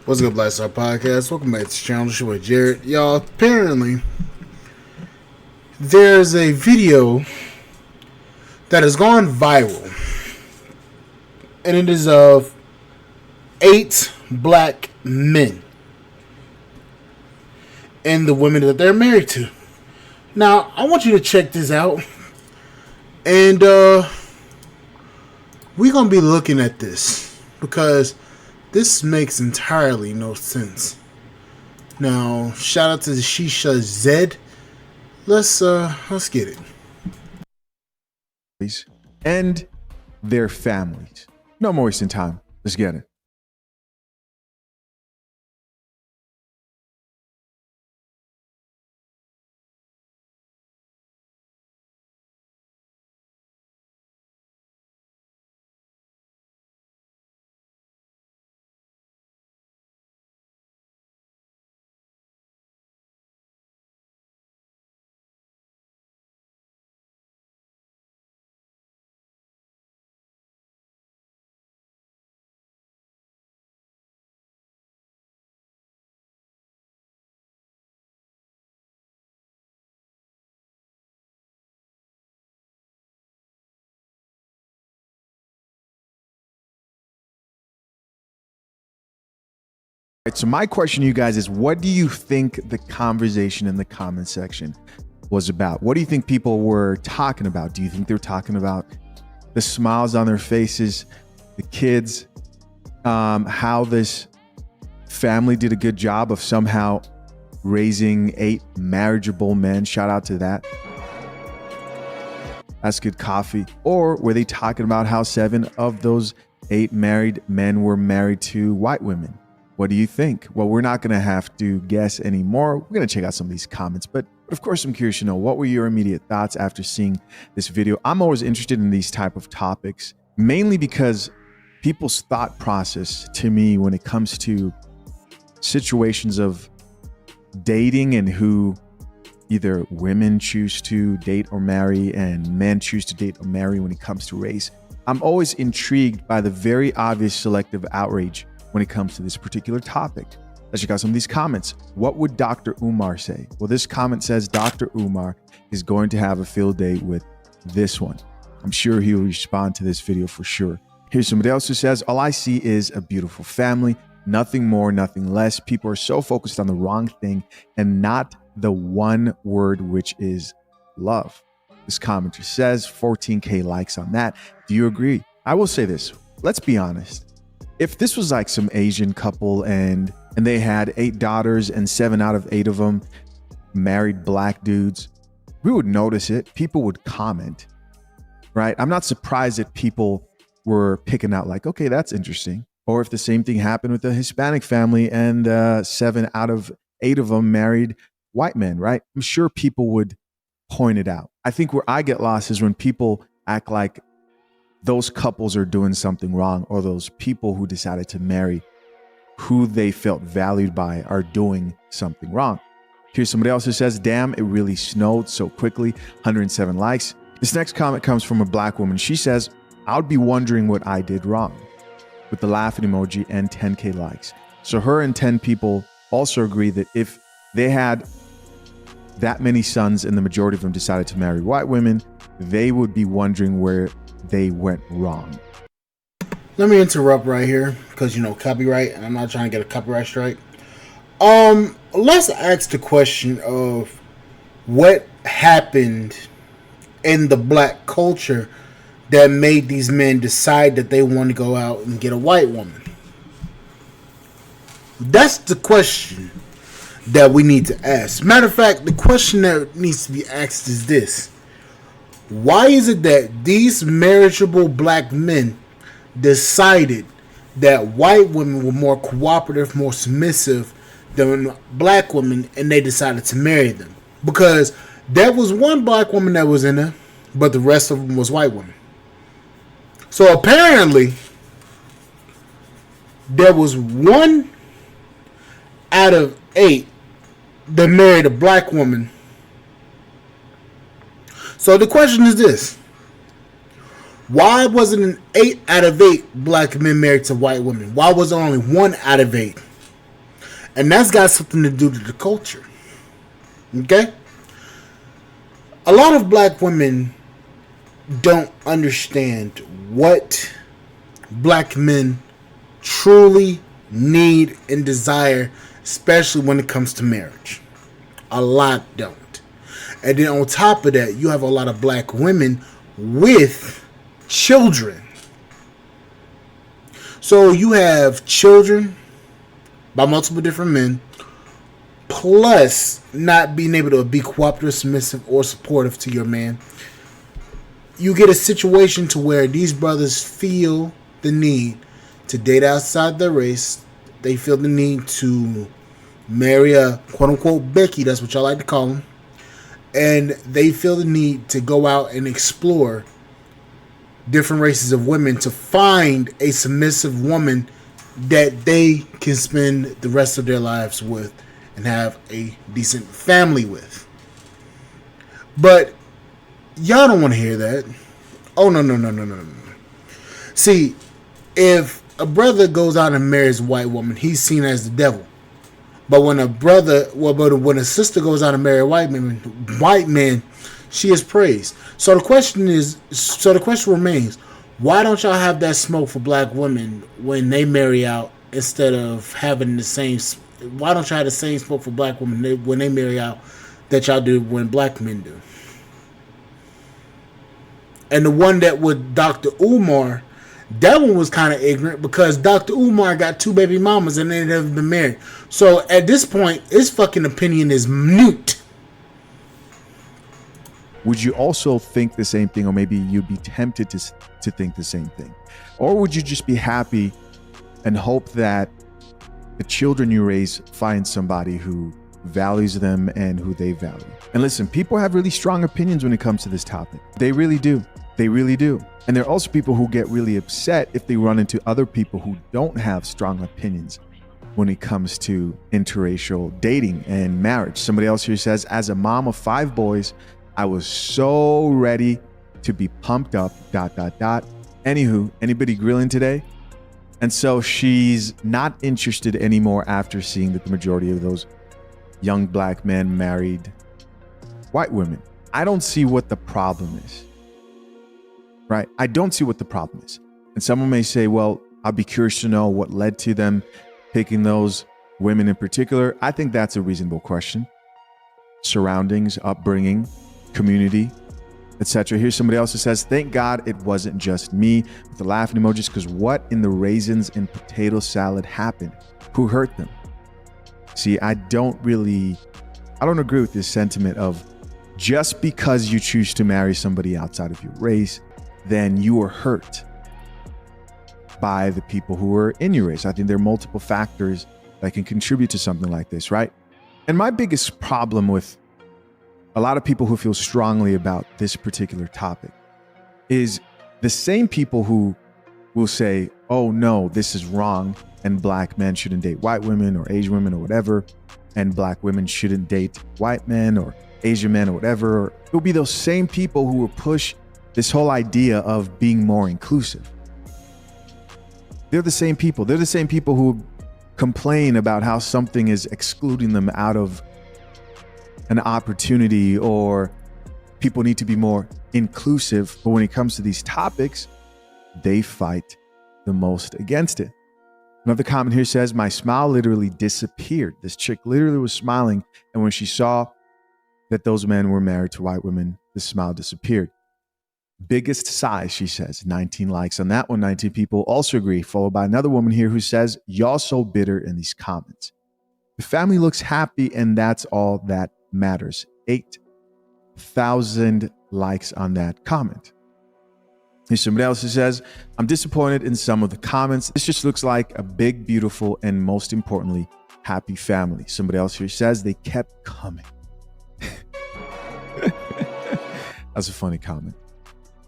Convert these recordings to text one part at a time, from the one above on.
What's good, Black Star Podcast? Welcome back to the channel. This is with Jared. Y'all, apparently, there's a video that has gone viral, and it is of 8 black men and the women that they're married to. Now, I want you to check this out, and we're going to be looking at this because this makes entirely no sense. Now, shout out to the Shisha Zed. Let's get it. And their families. No more wasting time. Let's get it. Right, so my question to you guys is, what do you think the conversation in the comment section was about? What do you think people were talking about? Do you think they were talking about the smiles on their faces, the kids, how this family did a good job of somehow raising 8 marriageable men? Shout out to that. That's good coffee. Or were they talking about how 7 of those 8 married men were married to white women? What do you think? Well, we're not going to have to guess anymore. We're going to check out some of these comments. But of course, I'm curious to know, what were your immediate thoughts after seeing this video? I'm always interested in these type of topics, mainly because people's thought process to me when it comes to situations of dating and who either women choose to date or marry and men choose to date or marry when it comes to race. I'm always intrigued by the very obvious selective outrage when it comes to this particular topic. Let's check out some of these comments. What would Dr. Umar say? Well, this comment says Dr. Umar is going to have a field day with this one. I'm sure he'll respond to this video for sure. Here's somebody else who says, all I see is a beautiful family, nothing more, nothing less. People are so focused on the wrong thing and not the one word, which is love. This commenter says 14K likes on that. Do you agree? I will say this. Let's be honest. If this was like some Asian couple and they had 8 daughters and 7 out of 8 of them married black dudes, we would notice it. People would comment, right? I'm not surprised that people were picking out like, okay, that's interesting. Or if the same thing happened with a Hispanic family and 7 out of 8 of them married white men, right? I'm sure people would point it out. I think where I get lost is when people act like those couples are doing something wrong, or those people who decided to marry who they felt valued by are doing something wrong. Here's somebody else who says, damn, it really snowed so quickly. 107 likes. This next comment comes from a black woman. She says, I would be wondering what I did wrong, with the laughing emoji and 10K likes. So her and 10 people also agree that if they had that many sons and the majority of them decided to marry white women, they would be wondering where they went wrong. Let me interrupt right here because, copyright, and I'm not trying to get a copyright strike. Let's ask the question of what happened in the black culture that made these men decide that they want to go out and get a white woman. That's the question that we need to ask. Matter of fact, the question that needs to be asked is this. Why is it that these marriageable black men decided that white women were more cooperative, more submissive than black women, and they decided to marry them? Because there was one black woman that was in there, but the rest of them was white women. So apparently, there was 1 out of 8 that married a black woman. So the question is this. Why wasn't an 8 out of 8 black men married to white women? Why was it only 1 out of 8? And that's got something to do with the culture. Okay? A lot of black women don't understand what black men truly need and desire, especially when it comes to marriage. A lot don't. And then on top of that, you have a lot of black women with children. So you have children by multiple different men, plus not being able to be cooperative, submissive, or supportive to your man. You get a situation to where these brothers feel the need to date outside their race. They feel the need to marry a quote-unquote Becky, that's what y'all like to call them. And they feel the need to go out and explore different races of women to find a submissive woman that they can spend the rest of their lives with and have a decent family with. But y'all don't want to hear that. Oh, no. See, if a brother goes out and marries a white woman, he's seen as the devil. But when when a sister goes out and marries a white man, she is praised. So the question remains, why don't y'all have that smoke for black women when they marry out instead of having the same? Why don't y'all have the same smoke for black women when they marry out that y'all do when black men do? And the one that with Dr. Umar, that one was kind of ignorant because Dr. Umar got 2 baby mamas and they never been married. So at this point, his fucking opinion is mute. Would you also think the same thing, or maybe you'd be tempted to think the same thing? Or would you just be happy and hope that the children you raise find somebody who values them and who they value? And listen, people have really strong opinions when it comes to this topic. They really do. They really do. And there are also people who get really upset if they run into other people who don't have strong opinions when it comes to interracial dating and marriage. Somebody else here says, as a mom of 5 boys, I was so ready to be pumped up, ... Anywho, anybody grilling today? And so she's not interested anymore after seeing that the majority of those young black men married white women. I don't see what the problem is, right? I don't see what the problem is. And someone may say, well, I'll be curious to know what led to them picking those women in particular. I think that's a reasonable question. Surroundings, upbringing, community, etc. Here's somebody else who says, thank God it wasn't just me, with the laughing emojis, because what in the raisins and potato salad happened? Who hurt them? See, I don't agree with this sentiment of just because you choose to marry somebody outside of your race, then you are hurt by the people who are in your race. I think there are multiple factors that can contribute to something like this, right? And my biggest problem with a lot of people who feel strongly about this particular topic is the same people who will say, oh no, this is wrong, and black men shouldn't date white women or Asian women or whatever, and black women shouldn't date white men or Asian men or whatever. It will be those same people who will push this whole idea of being more inclusive. They're the same people. They're the same people who complain about how something is excluding them out of an opportunity, or people need to be more inclusive. But when it comes to these topics, they fight the most against it. Another comment here says, my smile literally disappeared. This chick literally was smiling, and when she saw that those men were married to white women, the smile disappeared. Biggest sigh, she says. 19 likes on that one. 19 people also agree, followed by another woman here who says, y'all so bitter in these comments. The family looks happy, and that's all that matters. 8,000 likes on that comment. Here's somebody else who says, I'm disappointed in some of the comments. This just looks like a big, beautiful, and most importantly, happy family. Somebody else here says they kept coming. That's a funny comment.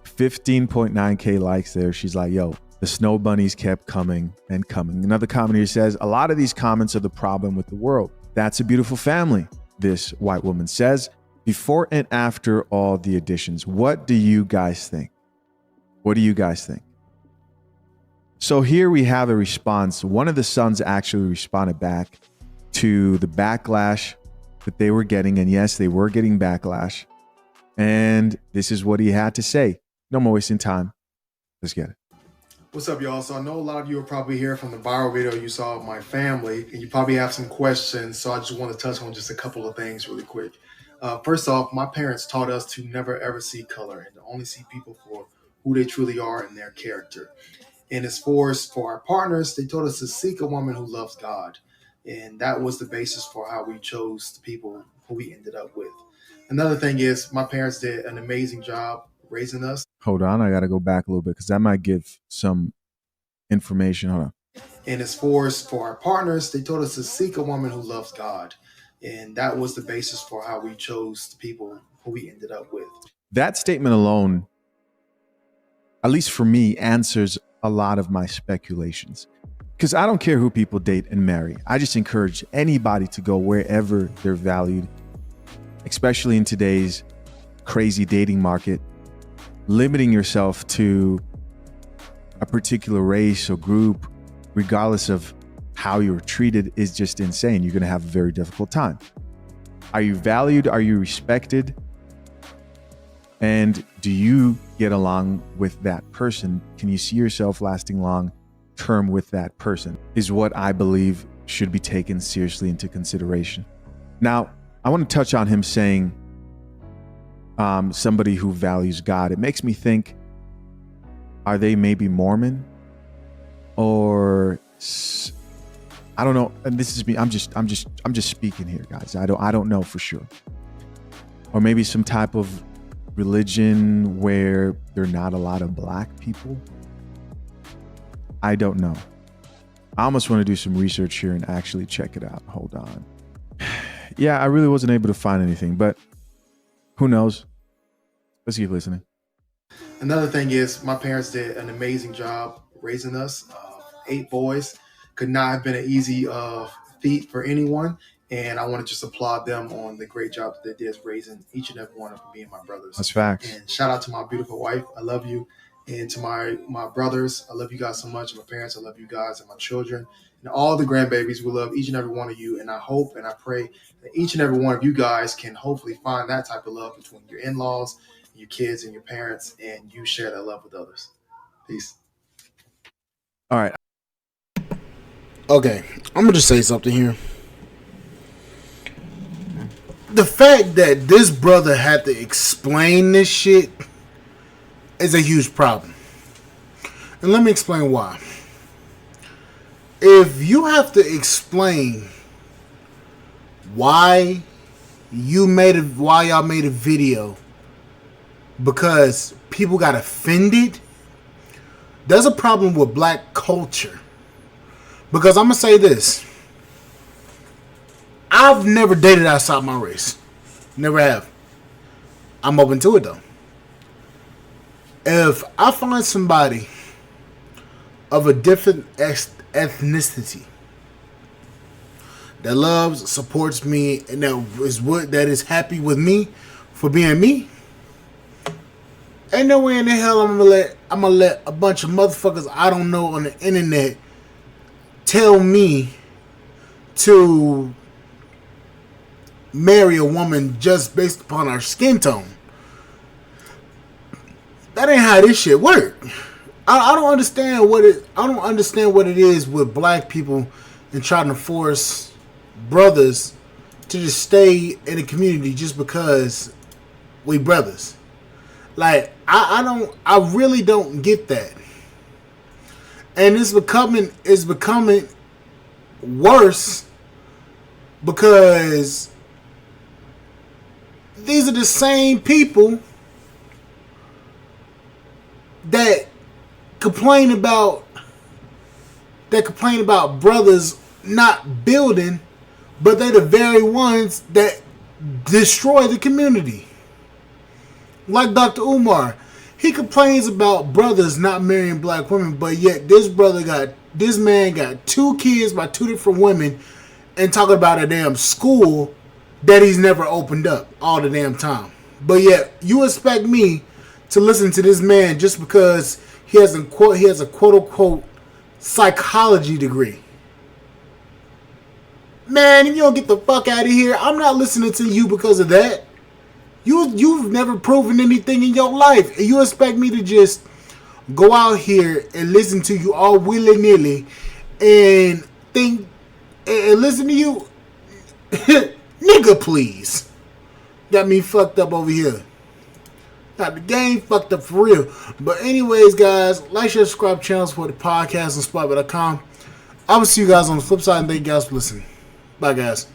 15.9K likes there. She's like, yo, the snow bunnies kept coming and coming. Another comment here says, a lot of these comments are the problem with the world. That's a beautiful family, this white woman says. Before and after all the additions, what do you guys think? What do you guys think? So here we have a response. One of the sons actually responded back to the backlash that they were getting. And yes, they were getting backlash. And this is what he had to say. No more wasting time. Let's get it. What's up, y'all? So I know a lot of you are probably here from the viral video you saw of my family, and you probably have some questions. So I just want to touch on just a couple of things really quick. First off, my parents taught us to never ever see color and to only see people for who they truly are and their character. And as far as for our partners, they told us to seek a woman who loves God. And that was the basis for how we chose the people who we ended up with. Another thing is my parents did an amazing job raising us. Hold on, I got to go back a little bit because that might give some information. Hold on. And as far as for our partners, they told us to seek a woman who loves God. And that was the basis for how we chose the people who we ended up with. That statement alone, at least for me, answers a lot of my speculations. Because I don't care who people date and marry. I just encourage anybody to go wherever they're valued, especially in today's crazy dating market. Limiting yourself to a particular race or group, regardless of how you're treated, is just insane. You're going to have a very difficult time. Are you valued? Are you respected? And do you get along with that person? Can you see yourself lasting long term with that person? Is what I believe should be taken seriously into consideration. Now, I want to touch on him saying somebody who values God. It makes me think, are they maybe Mormon? Or I don't know. And this is me. I'm just speaking here, guys. I don't know for sure. Or maybe some type of religion where there are not a lot of black people. I don't know. I almost want to do some research here and actually check it out. Hold on. Yeah, I really wasn't able to find anything, but who knows? Let's keep listening. Another thing is my parents did an amazing job raising us. 8 boys. Could not have been an easy feat for anyone. And I want to just applaud them on the great job that they did raising each and every one of me and my brothers. That's facts. And shout out to my beautiful wife. I love you. And to my brothers, I love you guys so much. My parents, I love you guys, and my children. And all the grandbabies, we love each and every one of you. And I hope and I pray that each and every one of you guys can hopefully find that type of love between your in-laws, your kids, and your parents, and you share that love with others. Peace. All right. Okay, I'm gonna just say something here. The fact that this brother had to explain this shit is a huge problem. And let me explain why. If you have to explain why y'all made a video because people got offended, there's a problem with black culture. Because I'm going to say this. I've never dated outside my race. Never have. I'm open to it though. If I find somebody of a different ethnicity that loves, supports me, and that is happy with me for being me, ain't no way in the hell I'm gonna let a bunch of motherfuckers I don't know on the internet tell me to marry a woman just based upon our skin tone. That ain't how this shit work. I don't understand what it is with black people and trying to force brothers to just stay in the community just because we brothers. Like I really don't get that. And it's becoming worse because these are the same people that complain about brothers not building, but they're the very ones that destroy the community. Like Dr. Umar. He complains about brothers not marrying black women, but yet this man got 2 kids by 2 different women and talking about a damn school that he's never opened up all the damn time. But yet you expect me to listen to this man just because he has a quote unquote psychology degree. Man, if you don't get the fuck out of here, I'm not listening to you because of that. You've never proven anything in your life, and you expect me to just go out here and listen to you all willy-nilly and think and listen to you? Nigga, please. Got me fucked up over here. Got the game fucked up for real. But anyways, guys, like, share, subscribe channels for the podcast on Spotify.com. I will see you guys on the flip side, and thank you guys for listening. Bye, guys.